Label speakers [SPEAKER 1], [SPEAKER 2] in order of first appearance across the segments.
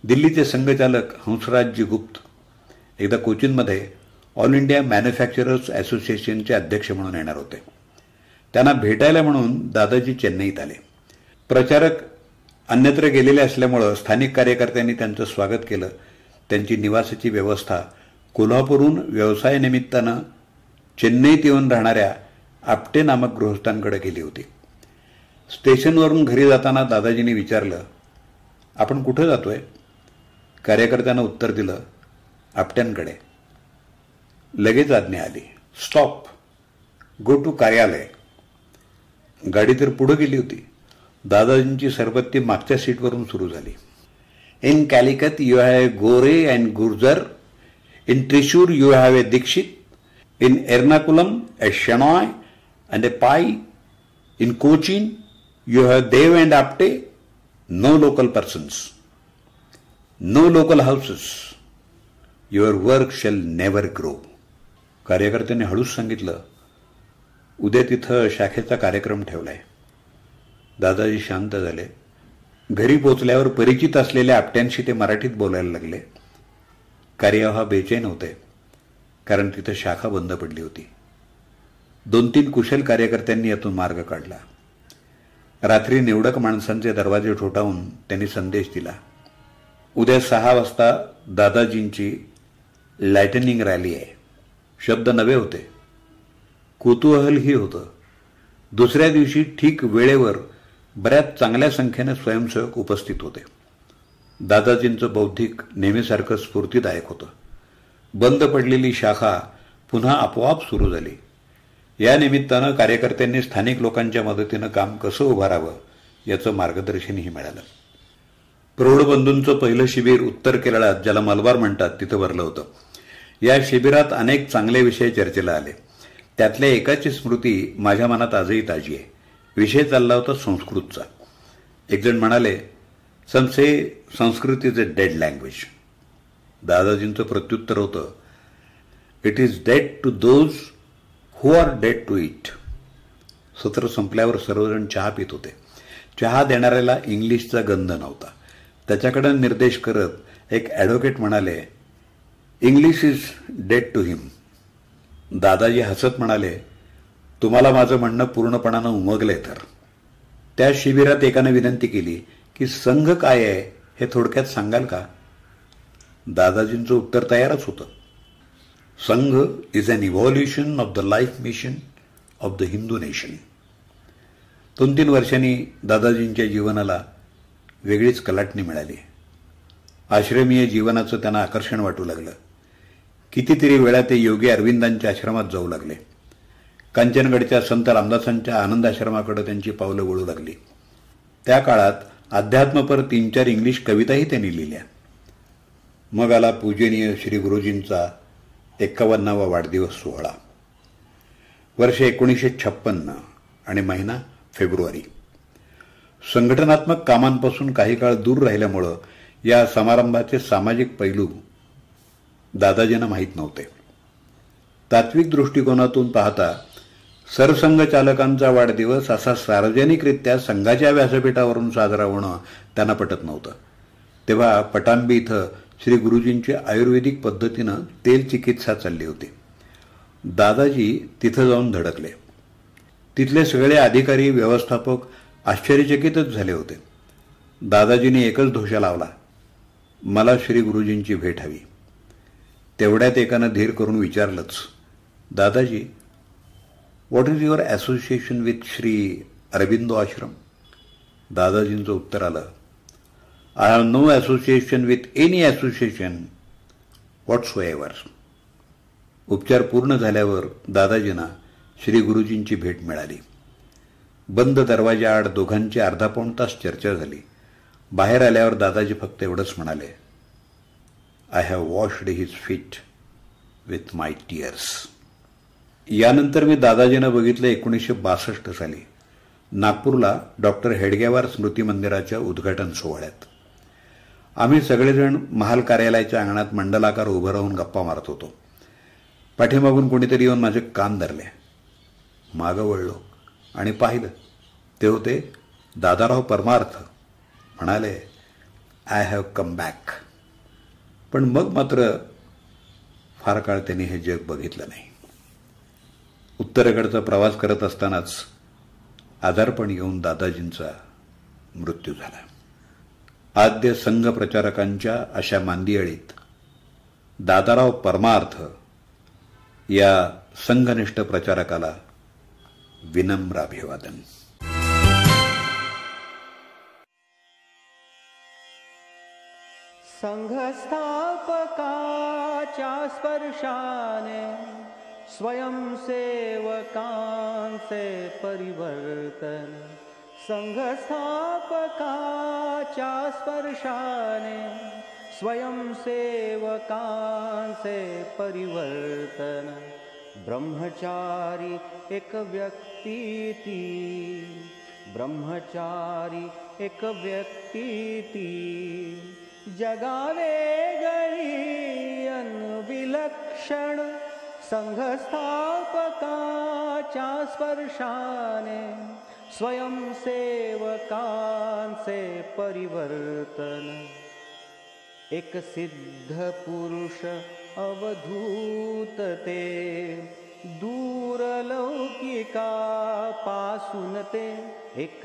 [SPEAKER 1] दिल्लीचे संघचालक हंसराजजी गुप्त एकदा कोचीनमध्ये ऑल इंडिया मॅन्युफॅक्चरर्स असोसिएशनचे अध्यक्ष म्हणून येणार होते. त्यांना भेटायला म्हणून दादाजी चेन्नईत आले. प्रचारक अन्यत्र गेलेले असल्यामुळे स्थानिक कार्यकर्त्यांनी त्यांचं स्वागत केलं. त्यांची निवासाची व्यवस्था कोल्हापूरहून व्यवसायानिमित्तानं चेन्नईत येऊन राहणाऱ्या आपटे नामक गृहस्थांकडे गेली होती. स्टेशनवरून घरी जाताना दादाजींनी विचारलं, आपण कुठं जातोय? कार्यकर्त्यानं उत्तर दिलं, आपट्यांकडे. लगेच आज्ञा आली, स्टॉप, गो टू कार्यालय. गाडी तर पुढे गेली होती. दादाजींची सरबत्ती मागच्या सीटवरून सुरू झाली. In Calicut you have Gore and Gurjar, in Thrissur you have a Dikshit, in Ernakulam a Shenoy and a Pai, in Cochin you have Dev and Apte. No local persons, no local houses, your work shall never grow. कार्यकर्त्यांनी हळूच सांगितलं, उद्या तिथं शाखेचा कार्यक्रम ठेवलाय. दादाजी शांत झाले. घरी पोचल्यावर परिचित असलेल्या आपट्यांशी ते मराठीत बोलायला लागले. कार्यवाह बेचैन होते, कारण तिथं शाखा बंद पडली होती. 2-3 कुशल कार्यकर्त्यांनी यातून मार्ग काढला. रात्री निवडक माणसांचे दरवाजे ठोठावून त्यांनी संदेश दिला, उद्या 6 वाजता दादाजींची लाइटनिंग रॅली आहे. शब्द नवे होते, कुतूहलही होतं. दुसऱ्या दिवशी ठीक वेळेवर बऱ्याच चांगल्या संख्येने स्वयंसेवक उपस्थित होते. दादाजींचं बौद्धिक नेहमीसारखं स्फूर्तिदायक होतं. बंद पडलेली शाखा पुन्हा आपोआप सुरू झाली. या निमित्तानं कार्यकर्त्यांनी स्थानिक लोकांच्या मदतीनं काम कसं उभारावं याचं मार्गदर्शनही मिळालं. प्रौढबंधूंचं पहिलं शिबिर उत्तर केरळात, ज्याला मलबार म्हणतात, तिथं भरलं होतं. या शिबिरात अनेक चांगले विषय चर्चेला आले. त्यातल्या एकाची स्मृती माझ्या मनात आजही ताजी आहे. विषय चालला होता संस्कृतचा. एक जण म्हणाले, some say Sanskrit is a dead language. दादाजींचं प्रत्युत्तर होतं, it is dead to those who are dead to it. सत्र संपल्यावर सर्वजण चहा पित होते. चहा देणाऱ्याला इंग्लिशचा गंध नव्हता. त्याच्याकडे निर्देश करत एक ॲडव्होकेट म्हणाले, इंग्लिश इज डेड टू हिम. दादाजी हसत म्हणाले, तुम्हाला माझं म्हणणं पूर्णपणानं उमगलंय तर. त्या शिबिरात एकाने विनंती केली की संघ काय आहे हे थोडक्यात सांगाल का? दादाजींचं उत्तर तयारच होतं, Sangh is an evolution of the life mission of the Hindu nation. 2-3 वर्षांनी दादाजींच्या जीवनाला वेगळीच कलाटणी मिळाली. आश्रमीय जीवनाचं त्यांना आकर्षण वाटू लागलं. कितीतरी वेळा ते योगी अरविंदांच्या आश्रमात जाऊ लागले. कांचनगडच्या संत रामदासांच्या आनंदाश्रमाकडे त्यांची पावलं वळू लागली. त्या काळात अध्यात्मपर 3-4 इंग्लिश कविताही त्यांनी लिहिल्या. मग आला पूजनीय श्री गुरुजींचा 51वा वाढदिवस सोहळा. वर्ष 1956 आणि महिना फेब्रुवारी. संघटनात्मक कामांपासून काही काळ दूर राहिल्यामुळं या समारंभाचे सामाजिक पैलू दादाजींना माहीत नव्हते. तात्विक दृष्टिकोनातून पाहता सरसंघचालकांचा वाढदिवस असा सार्वजनिकरित्या संघाच्या व्यासपीठावरून साजरा होणं त्यांना पटत नव्हतं. तेव्हा पटांबी इथं श्री गुरुजींची आयुर्वेदिक पद्धतीनं तेल चिकित्सा चालली होती. दादाजी तिथं जाऊन धडकले. तिथले सगळे अधिकारी व्यवस्थापक आश्चर्यचकितच झाले होते. दादाजींनी एकच धोशा लावला, मला श्री गुरुजींची भेट हवी. तेवढ्यात एकानं धीर करून विचारलंच, Dadaji, what is your association with Shri Aurobindo Ashram? दादाजींचं उत्तर आलं, I have no association with any association whatsoever. उपचार पूर्ण झाल्यावर दादाजींना श्री गुरुजींची भेट मिळाली. बंद दरवाजाआड दोघांची अर्धा-पाऊण तास चर्चा झाली. बाहेर आल्यावर दादाजी फक्त एवढंच म्हणाले, I have washed his feet with my tears. यानंतर मी दादाजींना बघितलं 1962 साली नागपूरला डॉक्टर हेडगेवार स्मृती मंदिराच्या उद्घाटन सोहळ्यात. आम्ही सगळेजण महाल कार्यालयाच्या अंगणात मंडलाकार उभं राहून गप्पा मारत होतो. पाठीमागून कोणीतरी येऊन माझे कान धरले. मागं वळलो आणि पाहिलं, ते होते दादाराव परमार्थ. म्हणाले, आय हॅव कम बॅक. पण मग मात्र फार काळ त्यांनी हे जग बघितलं नाही. उत्तरेकडचा प्रवास करत असतानाच आजारपण येऊन दादाजींचा मृत्यू झाला. आद्य संघ प्रचारकांच्या अशा मांदियाळीत दादाराव परमार्थ या संघनिष्ठ प्रचारकाला विनम्र अभिवादन.
[SPEAKER 2] संघस्थापकाच्या स्पर्शाने स्वयंसेवकांचे परिवर्तन. संघस्थापकाच्या स्पर्शाने स्वयंसेवकांचे परिवर्तन. ब्रह्मचारी एक व्यक्ती ती, ब्रह्मचारी एक व्यक्ती ती, जगावेगळी अनविलक्षण. संघस्थापकाच्या स्पर्शाने स्वयंसेवकांचे परिवर्तन. एक सिद्ध पुरुष अवधूत ते, दूरलौकिकापासून ते. एक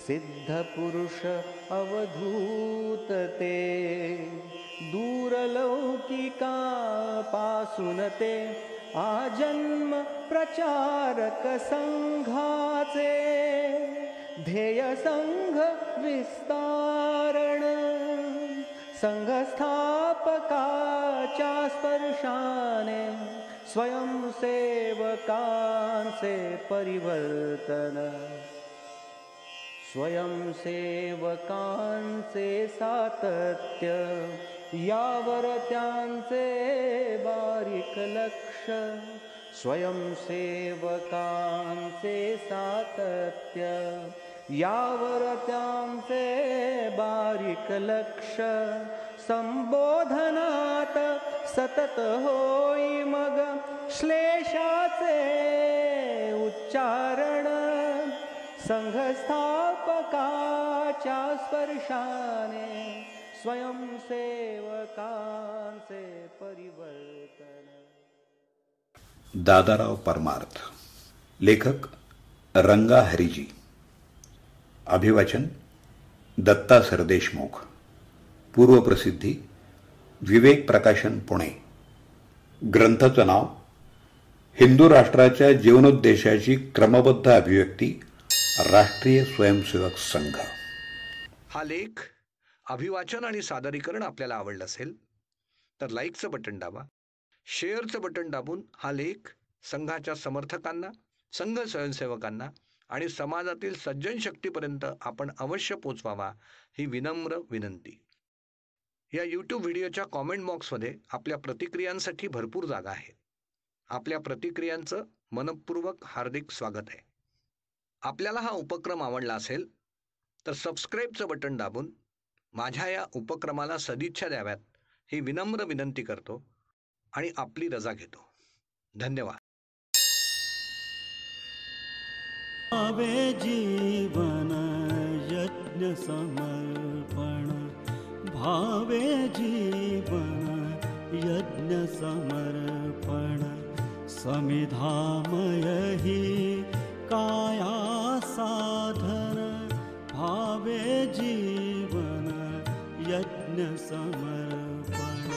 [SPEAKER 2] सिद्ध पुरुष अवधूत ते, दूरलौकिकापासून ते. आजन्म प्रचारक संघाचे ध्येय संघ विस्तारण. संघस्थापकाच्या स्पर्शाने स्वयंसेवकांचे परिवर्तन. स्वयंसेवकांचे सातत्य, यावर त्यांचे बारीक लक्ष. स्वयंसेवकांचे सातत्य, यावर त्यांचे बारीक लक्ष. संबोधनात सतत होई मग श्लेषाचे उच्चारण. संघस्थापकाच्या स्पर्शाने स्वयंसेवकांचे परिवर्तन.
[SPEAKER 1] दादाराव परमार्थ. लेखक रंगा हरिजी. अभिवाचन दत्ता सरदेशमुख. पूर्वप्रसिद्धी विवेक प्रकाशन पुणे. ग्रंथाचं नाव हिंदू राष्ट्राच्या जीवनोद्देशाची क्रमबद्ध अभिव्यक्ती, राष्ट्रीय स्वयंसेवक संघ.
[SPEAKER 3] हा लेख, अभिवाचन आणि सादरीकरण आपल्याला आवडलं असेल तर लाईकचं बटन दाबा. शेअरचं बटन दाबून हा लेख संघाच्या समर्थकांना, संघ स्वयंसेवकांना आणि समाजातील सज्जन शक्तीपर्यंत आपण अवश्य पोचवावा ही विनम्र विनंती. या यूट्यूब व्हिडिओच्या कॉमेंट बॉक्समध्ये आपल्या प्रतिक्रियांसाठी भरपूर जागा आहे. आपल्या प्रतिक्रियांचं मनपूर्वक हार्दिक स्वागत आहे. आपल्याला हा उपक्रम आवडला असेल तर सबस्क्राईबचं बटन दाबून माझ्या या उपक्रमाला सदिच्छा द्याव्यात ही विनम्र विनंती करतो आणि आपली रजा घेतो. धन्यवाद.
[SPEAKER 4] भावे जीवन यज्ञ समर्पण, भावे जीवन यज्ञ समर्पण. समिधामय ही काया साधन, भावे जीवन यज्ञ समर्पण.